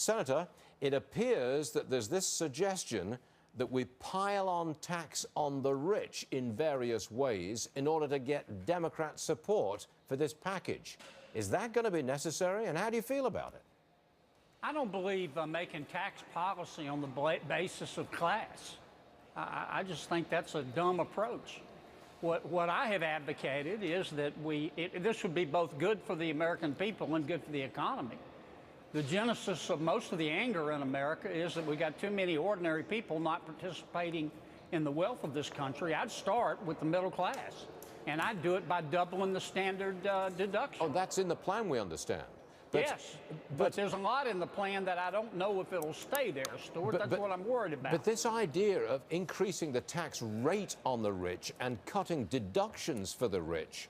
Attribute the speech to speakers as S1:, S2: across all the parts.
S1: Senator, it appears that there's this suggestion that we pile on tax on the rich in various ways in order to get Democrat support for this package. Is that going to be necessary, and how do you feel about it?
S2: I don't believe making tax policy on the basis of class. I just think that's a dumb approach. What I have advocated is that this would be both good for the American people and good for the economy. The genesis of most of the anger in America is that we got too many ordinary people not participating in the wealth of this country. I'd start with the middle class, and I'd do it by doubling the standard deduction.
S1: Oh, that's in the plan, we understand.
S2: Yes, but there's a lot in the plan that I don't know if it'll stay there, Stuart. That's what I'm worried about.
S1: But this idea of increasing the tax rate on the rich and cutting deductions for the rich,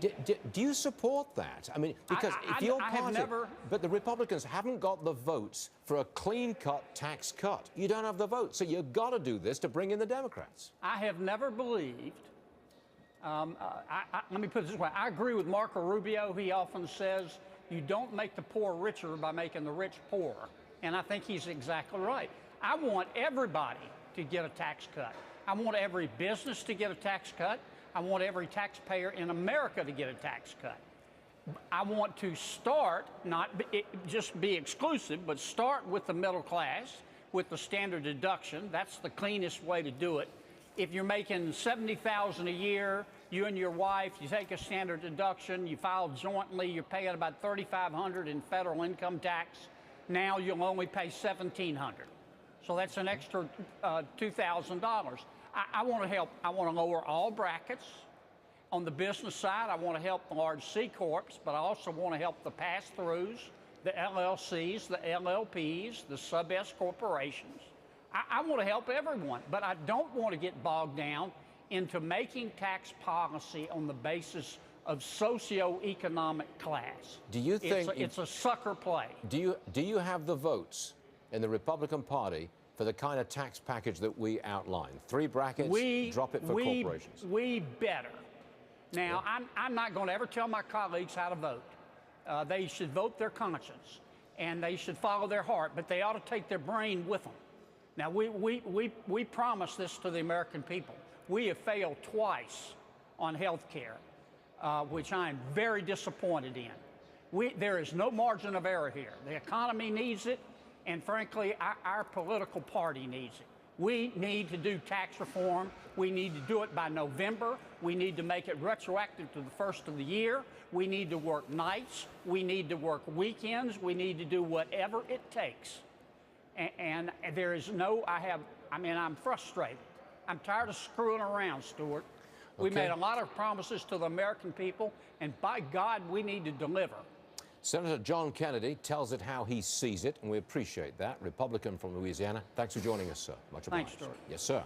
S1: do you support that? I mean, because if your party, but the Republicans haven't got the votes for a clean-cut tax cut. You don't have the votes, so you've got to do this to bring in the Democrats.
S2: I have never believed. Let me put it this way. I agree with Marco Rubio. He often says you don't make the poor richer by making the rich poorer. And I think he's exactly right. I want everybody to get a tax cut. I want every business to get a tax cut. I want every taxpayer in America to get a tax cut. I want to start, not just be exclusive, but start with the middle class, with the standard deduction. That's the cleanest way to do it. If you're making $70,000 a year, you and your wife, you take a standard deduction, you file jointly, you're paying about $3,500 in federal income tax. Now you'll only pay $1,700. So that's an extra $2,000. I want to help. I want to lower all brackets. On the business side, I want to help the large C corps, but I also want to help the pass-throughs, the LLCs, the LLPs, the sub-S corporations. I want to help everyone, but I don't want to get bogged down into making tax policy on the basis of socioeconomic class.
S1: Do you think
S2: it's a sucker play?
S1: Do you have the votes in the Republican Party for the kind of tax package that we outlined? 3 brackets, drop it for corporations.
S2: We better. Now, yeah. I'm not going to ever tell my colleagues how to vote. They should vote their conscience, and they should follow their heart, but they ought to take their brain with them. Now, we promised this to the American people. We have failed twice on health care, which I am very disappointed in. There is no margin of error here. The economy needs it, and frankly, our political party needs it. We need to do tax reform. We need to do it by November. We need to make it retroactive to the first of the year. We need to work nights. We need to work weekends. We need to do whatever it takes. And there is no, I'm frustrated. I'm tired of screwing around, Stuart. We made a lot of promises to the American people, and by God, we need to deliver.
S1: Senator John Kennedy tells it how he sees it, and we appreciate that. Republican from Louisiana. Thanks for joining us, sir. Much obliged.
S2: Thanks, Stuart.
S1: Yes, sir.